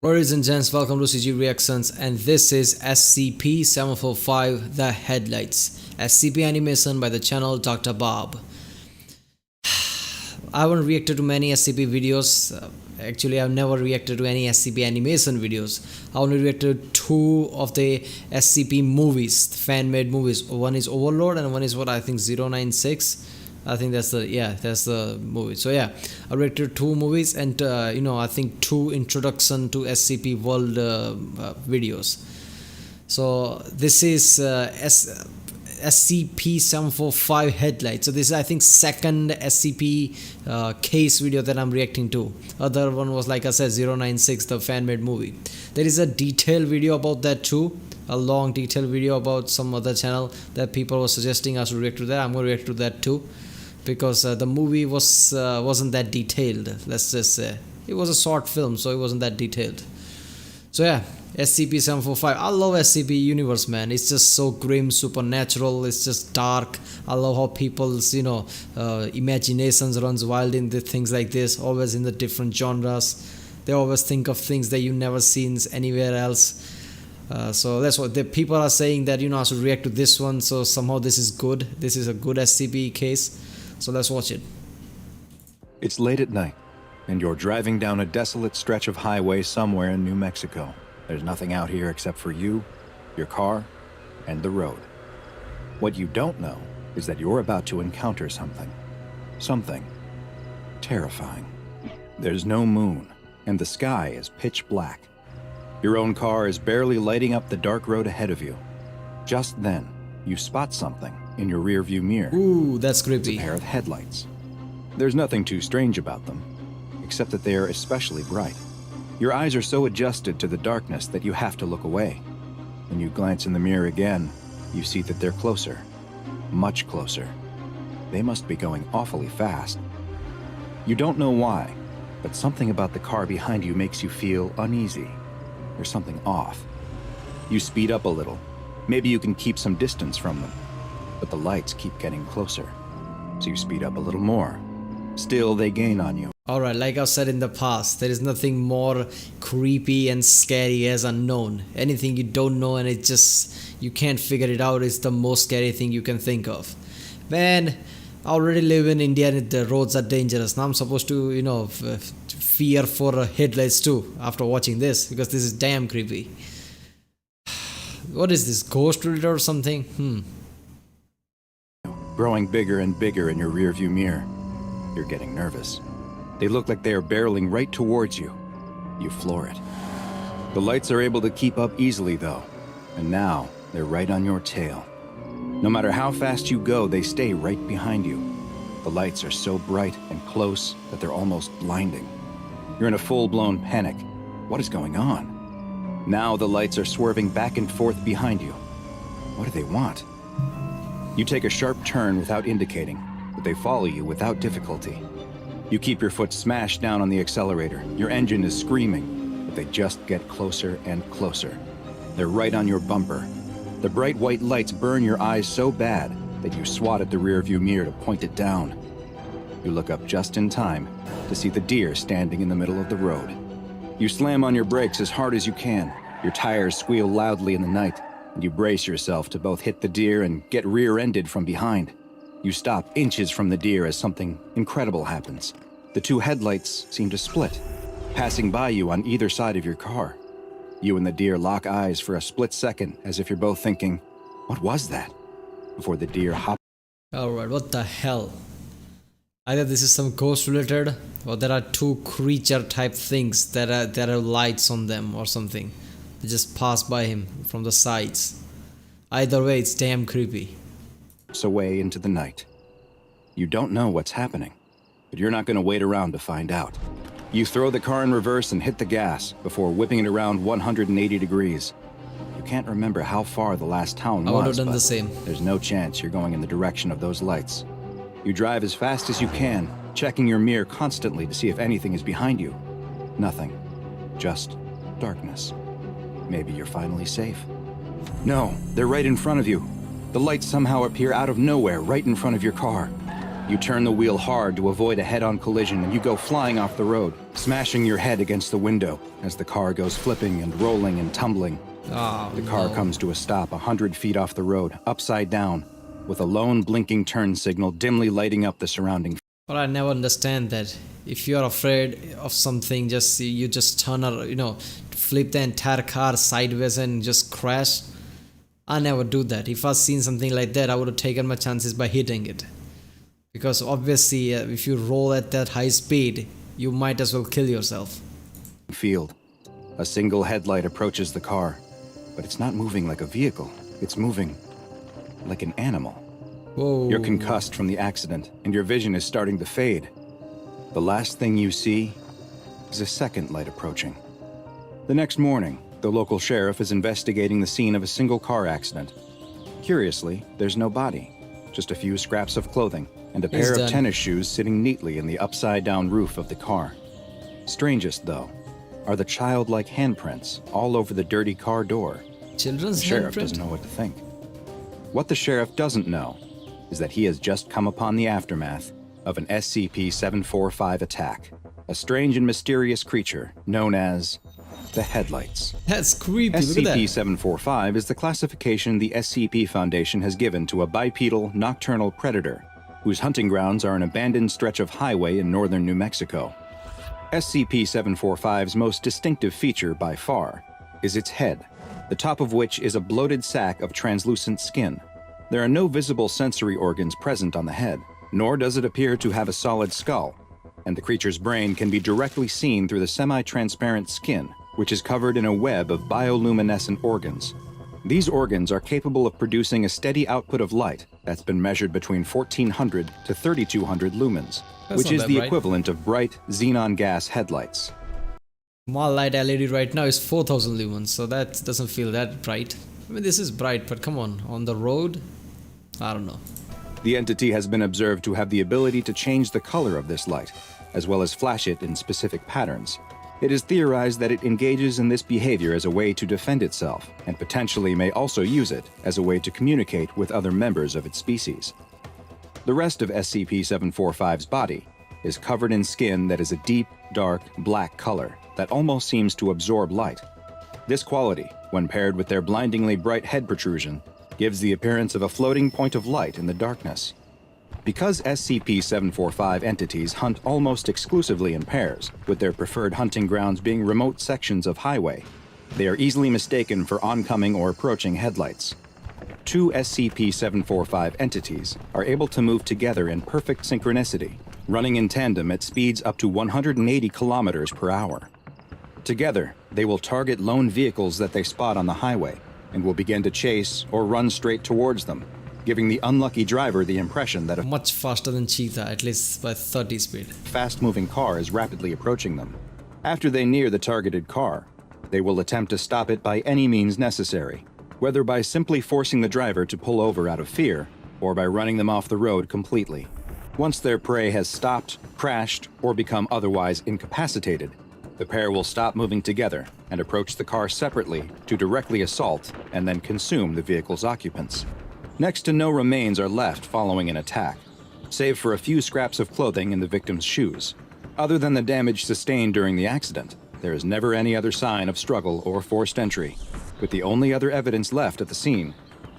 Ladies and gents, welcome to CG Reactions, and this is SCP-745 The Headlights, SCP animation by the channel Dr. Bob. I haven't reacted to many SCP videos. Actually, I've never reacted to any SCP animation videos. I only reacted to two of the SCP movies, fan-made movies. One is Overlord and one is what I think 096. I think that's the movie. So yeah, I reacted two movies and I think two introduction to SCP world videos. So this is SCP-745 Headlights. So this is I think second SCP case video that I'm reacting to. Other one was, like I said, 096, the fan-made movie. There is a detailed video about that too. A long detailed video about some other channel that people were suggesting us to react to that. I'm going to react to that too, because the movie wasn't that detailed. Let's just say it was a short film, so it wasn't that detailed. So yeah, SCP-745. I love SCP universe, man. It's just so grim, supernatural. It's just dark. I love how people's imaginations runs wild in the things like this. Always in the different genres. They always think of things that you never seen anywhere else. So that's what the people are saying, that I should react to this one. So somehow this is good. This is a good SCP case. So let's watch it. It's late at night, and you're driving down a desolate stretch of highway somewhere in New Mexico. There's nothing out here except for you, your car, and the road. What you don't know is that you're about to encounter something. Something terrifying. There's no moon, and the sky is pitch black. Your own car is barely lighting up the dark road ahead of you. Just then, you spot something in your rearview mirror. Ooh, that's creepy. It's a pair of headlights. There's nothing too strange about them, except that they are especially bright. Your eyes are so adjusted to the darkness that you have to look away. When you glance in the mirror again, you see that they're closer. Much closer. They must be going awfully fast. You don't know why, but something about the car behind you makes you feel uneasy. There's something off. You speed up a little. Maybe you can keep some distance from them. But the lights keep getting closer. So you speed up a little more. Still, they gain on you. Alright, like I've said in the past, there is nothing more creepy and scary as unknown. Anything you don't know and you can't figure it out is the most scary thing you can think of. Man, I already live in India and the roads are dangerous. Now I'm supposed to, fear for headlights too after watching this, because this is damn creepy. What is this, ghost reader or something? Growing bigger and bigger in your rearview mirror. You're getting nervous. They look like they are barreling right towards you. You floor it. The lights are able to keep up easily though, and now they're right on your tail. No matter how fast you go, they stay right behind you. The lights are so bright and close that they're almost blinding. You're in a full-blown panic. What is going on? Now the lights are swerving back and forth behind you. What do they want? You take a sharp turn without indicating, but they follow you without difficulty. You keep your foot smashed down on the accelerator. Your engine is screaming, but they just get closer and closer. They're right on your bumper. The bright white lights burn your eyes so bad that you swat at the rearview mirror to point it down. You look up just in time to see the deer standing in the middle of the road. You slam on your brakes as hard as you can. Your tires squeal loudly in the night, and you brace yourself to both hit the deer and get rear-ended from behind. You stop inches from the deer as something incredible happens. The two headlights seem to split, passing by you on either side of your car. You and the deer lock eyes for a split second, as if you're both thinking, "What was that?" Before the deer hop. Alright, what the hell? Either this is some ghost related, or there are two creature type things that have lights on them or something. They just pass by him from the sides. Either way, it's damn creepy. Away into the night. You don't know what's happening, but you're not going to wait around to find out. You throw the car in reverse and hit the gas before whipping it around 180 degrees. You can't remember how far the last town was. I would have done the same. There's no chance you're going in the direction of those lights. You drive as fast as you can, checking your mirror constantly to see if anything is behind you. Nothing. Just darkness. Maybe you're finally safe. No, they're right in front of you. The lights somehow appear out of nowhere right in front of your car. You turn the wheel hard to avoid a head-on collision and you go flying off the road. smashing your head against the window as the car goes flipping and rolling and tumbling. Oh, The car no. comes to a stop 100 feet off the road, upside down, with a lone blinking turn signal dimly lighting up the surrounding. But I never understand that. If you're afraid of something, you just turn or flip the entire car sideways and just crash. I never do that. If I've seen something like that, I would have taken my chances by hitting it. Because obviously, if you roll at that high speed, you might as well kill yourself. Field. A single headlight approaches the car, but it's not moving like a vehicle. It's moving like an animal. Whoa. You're concussed from the accident, and your vision is starting to fade. The last thing you see is a second light approaching. The next morning, the local sheriff is investigating the scene of a single car accident. Curiously, there's no body, just a few scraps of clothing and a He's pair done. of tennis shoes sitting neatly in the upside-down roof of the car. Strangest, though, are the childlike handprints all over the dirty car door. Children's The sheriff handprint? doesn't know what to think. What the sheriff doesn't know is that he has just come upon the aftermath of an SCP-745 attack, a strange and mysterious creature known as the Headlights. That's creepy. Look at that. SCP-745 is the classification the SCP Foundation has given to a bipedal nocturnal predator whose hunting grounds are an abandoned stretch of highway in northern New Mexico. SCP-745's most distinctive feature by far is its head, the top of which is a bloated sack of translucent skin. There are no visible sensory organs present on the head, nor does it appear to have a solid skull, and the creature's brain can be directly seen through the semi-transparent skin, which is covered in a web of bioluminescent organs. These organs are capable of producing a steady output of light that's been measured between 1400 to 3200 lumens, That's which not is that the bright. equivalent of bright xenon gas headlights. My light LED right now is 4000 lumens, so that doesn't feel that bright. I mean, this is bright, but come on the road? I don't know. The entity has been observed to have the ability to change the color of this light, as well as flash it in specific patterns. It is theorized that it engages in this behavior as a way to defend itself, and potentially may also use it as a way to communicate with other members of its species. The rest of SCP-745's body is covered in skin that is a deep, dark, black color that almost seems to absorb light. This quality, when paired with their blindingly bright head protrusion, gives the appearance of a floating point of light in the darkness. Because SCP-745 entities hunt almost exclusively in pairs, with their preferred hunting grounds being remote sections of highway, they are easily mistaken for oncoming or approaching headlights. Two SCP-745 entities are able to move together in perfect synchronicity, running in tandem at speeds up to 180 kilometers per hour. Together, they will target lone vehicles that they spot on the highway and will begin to chase or run straight towards them, giving the unlucky driver the impression that a Much faster than cheetah, at least by 30 speed. fast-moving car is rapidly approaching them. After they near the targeted car, they will attempt to stop it by any means necessary, whether by simply forcing the driver to pull over out of fear or by running them off the road completely. Once their prey has stopped, crashed, or become otherwise incapacitated, the pair will stop moving together and approach the car separately to directly assault and then consume the vehicle's occupants. Next to no remains are left following an attack, save for a few scraps of clothing in the victim's shoes. Other than the damage sustained during the accident, there is never any other sign of struggle or forced entry, with the only other evidence left at the scene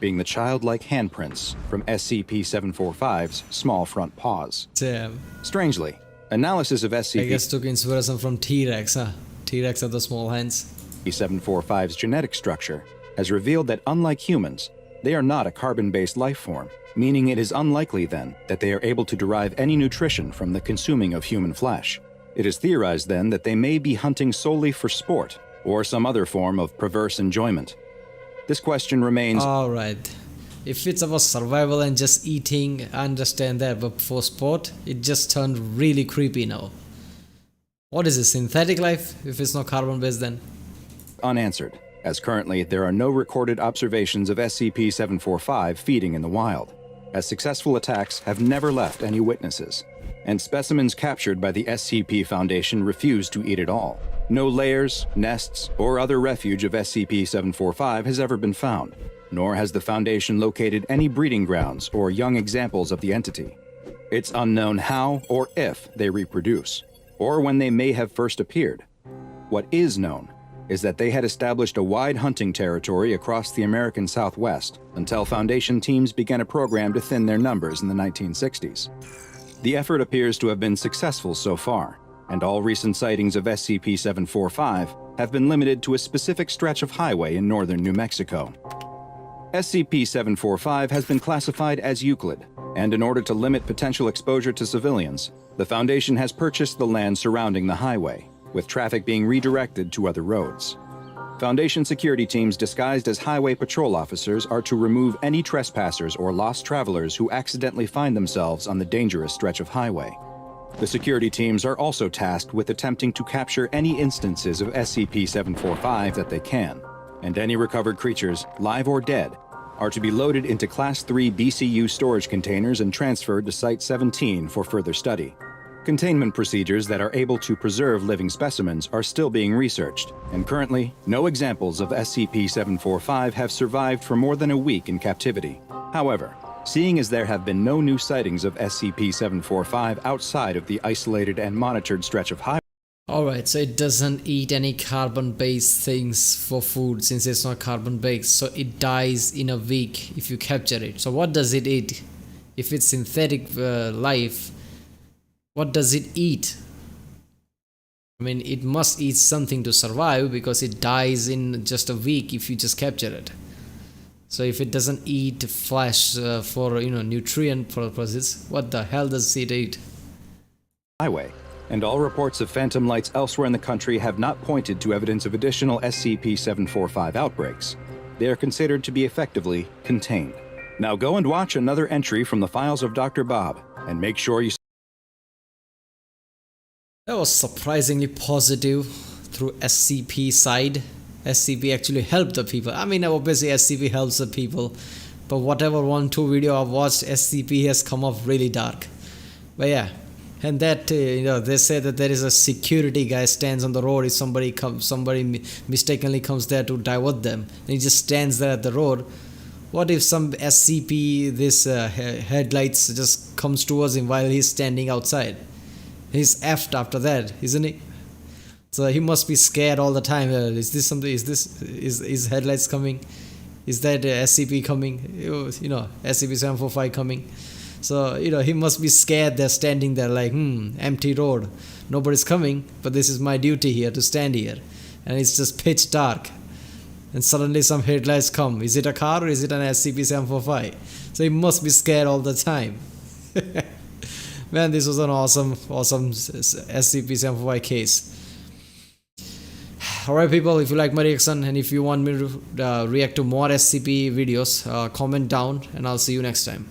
being the childlike handprints from SCP-745's small front paws. Damn. Strangely, analysis of I guess took inspiration from T-Rex, huh? T-Rex have the small hands. SCP-745's genetic structure has revealed that unlike humans, they are not a carbon-based life form, meaning it is unlikely then that they are able to derive any nutrition from the consuming of human flesh. It is theorized then that they may be hunting solely for sport or some other form of perverse enjoyment. This question remains. Alright. If it's about survival and just eating, I understand that, but for sport, it just turned really creepy now. What is it, synthetic life? If it's not carbon based, then? Unanswered, as currently there are no recorded observations of SCP-745 feeding in the wild, as successful attacks have never left any witnesses, and specimens captured by the SCP Foundation refuse to eat it all. No lairs, nests, or other refuge of SCP-745 has ever been found, nor has the Foundation located any breeding grounds or young examples of the entity. It's unknown how or if they reproduce. or when they may have first appeared. What is known is that they had established a wide hunting territory across the American Southwest until Foundation teams began a program to thin their numbers in the 1960s. The effort appears to have been successful so far, and all recent sightings of SCP-745 have been limited to a specific stretch of highway in northern New Mexico. SCP-745 has been classified as Euclid, and in order to limit potential exposure to civilians, the Foundation has purchased the land surrounding the highway, with traffic being redirected to other roads. Foundation security teams disguised as highway patrol officers are to remove any trespassers or lost travelers who accidentally find themselves on the dangerous stretch of highway. The security teams are also tasked with attempting to capture any instances of SCP-745 that they can, and any recovered creatures, live or dead, are to be loaded into Class 3 BCU storage containers and transferred to Site-17 for further study. Containment procedures that are able to preserve living specimens are still being researched, and currently, no examples of SCP-745 have survived for more than a week in captivity. However, seeing as there have been no new sightings of SCP-745 outside of the isolated and monitored stretch of highway. Alright, so it doesn't eat any carbon-based things for food since it's not carbon-based, so it dies in a week if you capture it. So what does it eat? If it's synthetic life, what does it eat? I mean, it must eat something to survive because it dies in just a week if you just capture it. So if it doesn't eat flesh for nutrient purposes, what the hell does it eat? Highway, and all reports of phantom lights elsewhere in the country have not pointed to evidence of additional SCP-745 outbreaks. They are considered to be effectively contained. Now go and watch another entry from the files of Dr. Bob, and make sure you. That was surprisingly positive through SCP side. SCP actually helped the people. I mean, obviously SCP helps the people, but whatever 1-2 video I've watched, SCP has come off really dark. But yeah, and that they say that there is a security guy stands on the road if somebody mistakenly comes there to divert them, and he just stands there at the road. What if some SCP headlights just comes towards him while he's standing outside? He's effed after that, isn't he? So he must be scared all the time. Is this something? Is headlights coming? Is that SCP coming? SCP-745 coming. So he must be scared. They're standing there like empty road, nobody's coming, but this is my duty here to stand here, and it's just pitch dark. And suddenly some headlights come. Is it a car or is it an SCP-745? So he must be scared all the time. Man, this was an awesome SCP-745 case. Alright people, if you like my reaction and if you want me to react to more SCP videos, comment down and I'll see you next time.